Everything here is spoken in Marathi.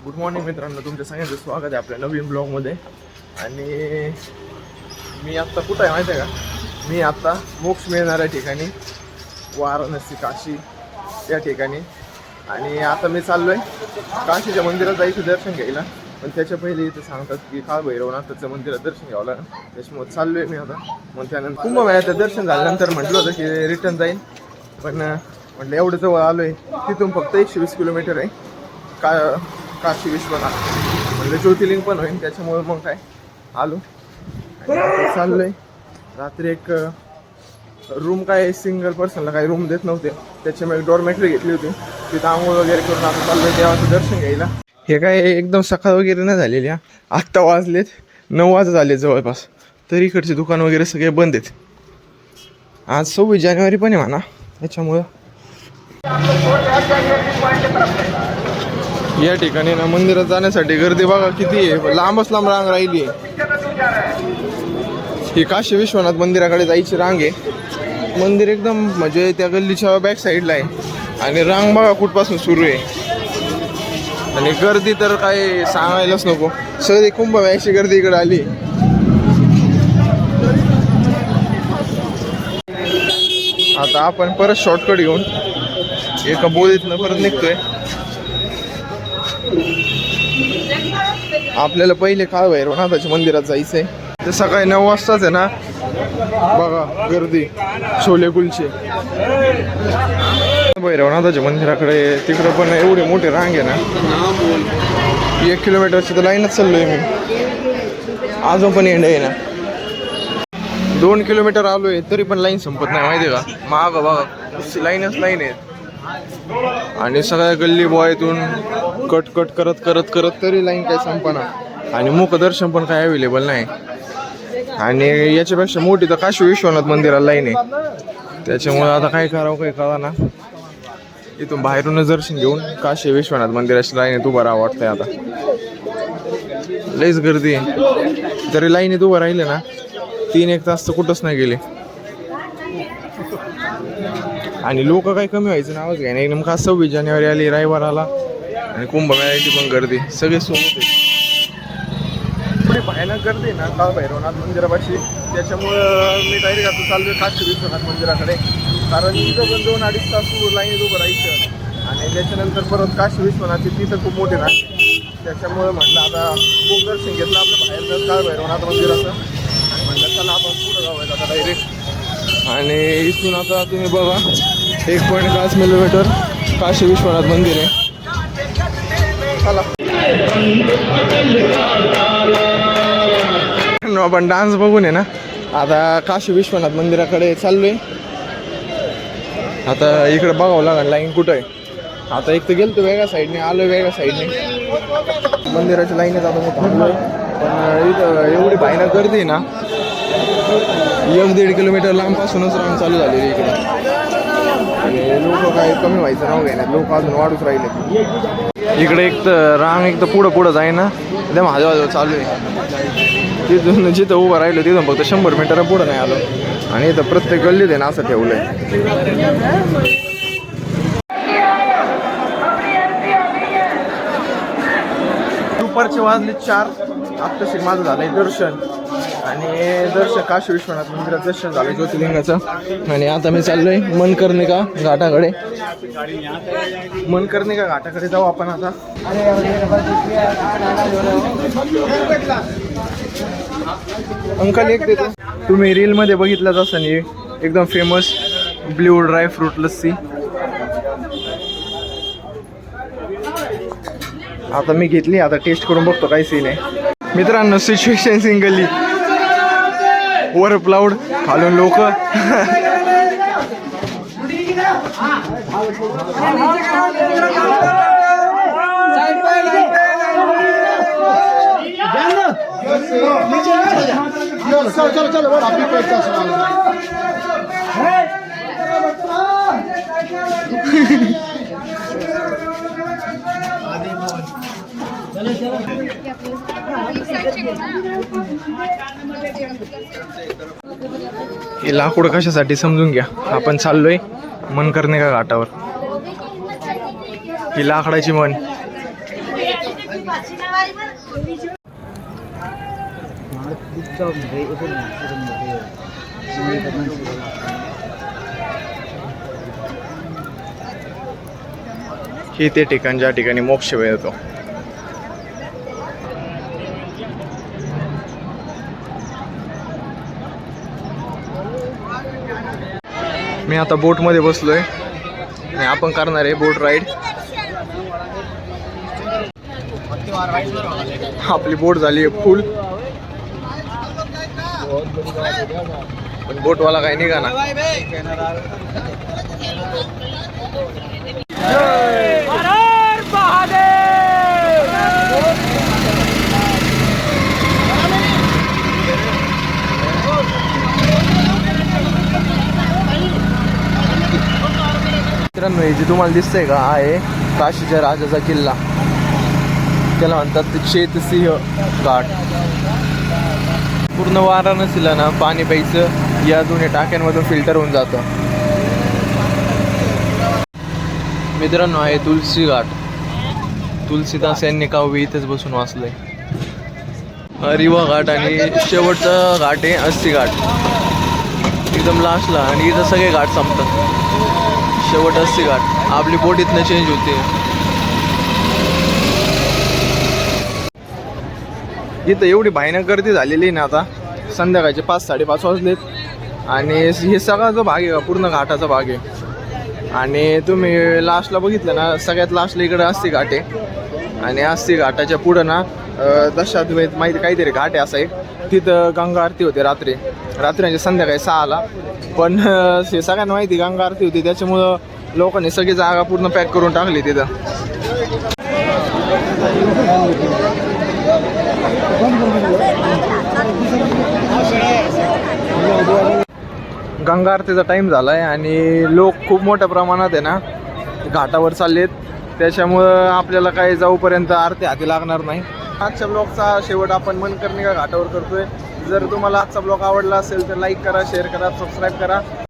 गुड मॉर्निंग मित्रांनो, तुमच्या सगळ्यांचं स्वागत आहे आपल्या नवीन ब्लॉगमध्ये. आणि मी आत्ता कुठं आहे माहिती आहे का? मी आत्ता मोक्ष मिळणाऱ्या ठिकाणी, वाराणसी काशी या ठिकाणी. आणि आता मी चाललो आहे काशीच्या मंदिरात जायचं दर्शन घ्यायला. पण त्याच्या पहिले इथे सांगतात की काळभैरवनाथाचं मंदिरात दर्शन घ्यावं लागेल. त्याच्यामुळे चाललो आहे मी आता. मग त्यानंतर कुंभमेळ्याचं दर्शन झाल्यानंतर म्हटलं होतं की रिटर्न जाईन, पण म्हटलं एवढं जवळ आलो आहे, तिथून फक्त 120 किलोमीटर आहे काशी विश्वनाथ. म्हणजे ज्योतिर्लिंग पण होईल, त्याच्यामुळे मग काय आलो. आणि आता चाललो आहे. रात्री एक रूम काय सिंगल पर्सनला काही रूम देत नव्हते, त्याच्यामुळे डॉर्मेटरी घेतली होती. तिथं आंघोळ वगैरे करून आता चाललो आहे देवाचं दर्शन घ्यायला. हे काय एकदम सकाळ वगैरे नाही झालेली. आत्ता वाजलेत 9 वाजता झाले जवळपास, तरी इकडचे दुकान वगैरे सगळे बंद आहेत. आज 26 जानेवारी पण आहे म्हणा, त्याच्यामुळं या ठिकाणी ना मंदिरात जाण्यासाठी गर्दी बघा किती आहे. लांबच लांब रांग राहिली आहे. ही काशी विश्वनाथ मंदिराकडे जायची रांग आहे. मंदिर एकदम म्हणजे त्या गल्लीच्या बॅक साईडला आहे. आणि रांग बघा कुठपासून सुरू आहे. आणि गर्दी तर काय सांगायलाच नको, सगळी कुंभमेळ्याची गर्दी इकडे आली. आता आपण परत शॉर्टकट घेऊन एका बोलीतनं परत निघतोय. आपल्याला पहिले काळभैरवनाथाच्या मंदिरात जायचंय. ते सकाळी 9 वाजताच आहे ना, बघा गर्दी छोले कुलचे. भैरवनाथाच्या मंदिराकडे तिकडे पण एवढे मोठे रांग आहे ना, 1 किलोमीटरची तर लाईनच चाललोय मी. अजून पण एंड आहे ना. 2 किलोमीटर आलोय तरी पण लाईन संपत नाही माहिती आहे का? माग बघा लाईनच लाईन आहे. आणि सगळ्या गल्ली बॉयतून कट कट करत करत करत तरी लाईन काही संपना. आणि मुखदर्शन पण काय अवेलेबल नाही. आणि याच्यापेक्षा मोठी तर काशी विश्वनाथ मंदिराला लाईन आहे. त्याच्यामुळे आता काय करावं काही कळा ना. इथून बाहेरूनच दर्शन घेऊन काशी विश्वनाथ मंदिराची लाईनीत उभं राहावं वाटतंय. आता लईच गर्दी आहे, तरी लाईनीत उभं राहिले ना 3-1 तास तर कुठंच नाही गेले. आणि लोक काही कमी व्हायचं नावच घ्या नाही. नेमका 26 जानेवारी आली, रविवार आला आणि कुंभमेळ्याची पण गर्दी सगळे सोबत आहे. थोडी भयानक गर्दी ना काळभैरवनाथ मंदिरापाशी. त्याच्यामुळं मी डायरेक्ट आता चाललो आहे काशी विश्वनाथ मंदिराकडे. कारण तिथं पण 2-2.5 तास लाईनीत उभं राहायचं. आणि त्याच्यानंतर परत काशी विश्वनाथची तिथं खूप मोठी राहते. त्याच्यामुळं म्हटलं आता खूप दर्शन घेतलं आपलं बाहेर काळभैरवनाथ मंदिराचं. आणि म्हटलं चला आपण पुढं जाऊयात आता डायरेक्ट. आणि इथून आता तुम्ही बघा 1.5 किलोमीटर काशी विश्वनाथ मंदिर आहे. चला आपण डान्स बघून आहे ना आता काशी विश्वनाथ मंदिराकडे चाललोय. आता इकडे बघावं लागेल लाईन कुठं आहे. आता एक तर गेलतो वेगळ्या साईडने, आलो वेगळ्या साईडने. मंदिराच्या लाईनीत आता मी थांबलोय. पण इथं एवढी भयानक गर्दी आहे ना, 1-1.5 किलोमीटर लांबपासूनच रांग चालू झालेली इकडे. आणि लोक काय कमी व्हायचं नाव घेण्यात, लोक अजून वाढूच राहिले. इकडे एक तर रांग एक तर पुढं जाई ना, एकदम माझ्या चालू आहे. तिथून जिथं उभं राहिलं तिथून फक्त 100 मीटर पुढं नाही आलो. आणि इथं प्रत्येक गल्लीत आहे ना असं ठेवलंय. दुपारचे वाजले 4. आत्ताशी माझं झालंय दर्शन. आणि दर्शन काशी विश्वनाथ मंदिरात दर्शन झालं ज्योतिर्लिंगाचं. आणि आता मी चाललोय मनकर्णिका घाटाकडे. मनकर्णिका घाटाकडे जाऊ आपण आता. अंकल एक देतो. तुम्ही रीलमध्ये बघितलंच असेल एकदम famous blue dry fruit lassi. आता मी घेतली, आता टेस्ट करून बघतो काय सीन आहे. मित्रांनो सिच्युएशन सिंगली वर प्लाउड खालून लोक. हे लाकूड कशासाठी समजून घ्या. आपण चाललोय मनकर्णिका घाटावर. ही लाकडाची म्हण. हे ते ठिकाण ज्या ठिकाणी मोक्ष मिळतो. मी आता बोट मध्ये बसलोय आणि आपण करणार आहे बोट राईड. आपली बोट झाली आहे फुल, पण बोटवाला काही निघा ना. मित्रांनो, हे जे तुम्हाला दिसतंय का आहे काशीच्या राजाचा किल्ला. त्याला म्हणतात शेतसिंह घाट. पूर्ण वाराणसीला ना पाणी प्यायचं या दोन्ही टाक्यांमधून फिल्टर होऊन जातं. मित्रांनो, आहे तुलसी घाट. तुलसीदास यांनी काव्य इथेच बसून वाचलंय. रिवा घाट आणि शेवटचा घाट आहे अस्सी घाट, एकदम लास्टला. आणि इथं सगळे घाट संपतात. शेवट अस्सी घाट. आपली बोट इथनं चेंज होते. इथं एवढी भयानक गर्दी झालेली ना, आता संध्याकाळचे 5-5:30 वाजलेत. आणि हे सगळा जो भाग आहे का पूर्ण घाटाचा भाग आहे. आणि तुम्ही लास्टला बघितलं ना, सगळ्यात लास्टला इकडे अस्सी घाट आहे. आणि अस्सी घाटाच्या पुढं ना दशाश्वमेध माहिती काहीतरी घाट आहे असं एक. तिथं गंगा आरती होते रात्री म्हणजे संध्याकाळी 6ला. पण हे सगळ्यांना माहिती गंगा आरती होती, त्याच्यामुळं लोकांनी सगळी जागा पूर्ण पॅक करून टाकली तिथं. गंगा आरतीचा टाईम झाला आहे आणि लोक खूप मोठ्या प्रमाणात आहे ना घाटावर चाललेत. त्याच्यामुळं आपल्याला काही जाऊपर्यंत आरती हाती लागणार नाही. आजच्या ब्लॉगचा शेवट आपण मनकर्णिका घाटावर करतोय. जर तुम्हाला आजचा ब्लॉग आवडला असेल तर लाईक करा, शेअर करा, सबस्क्राईब करा.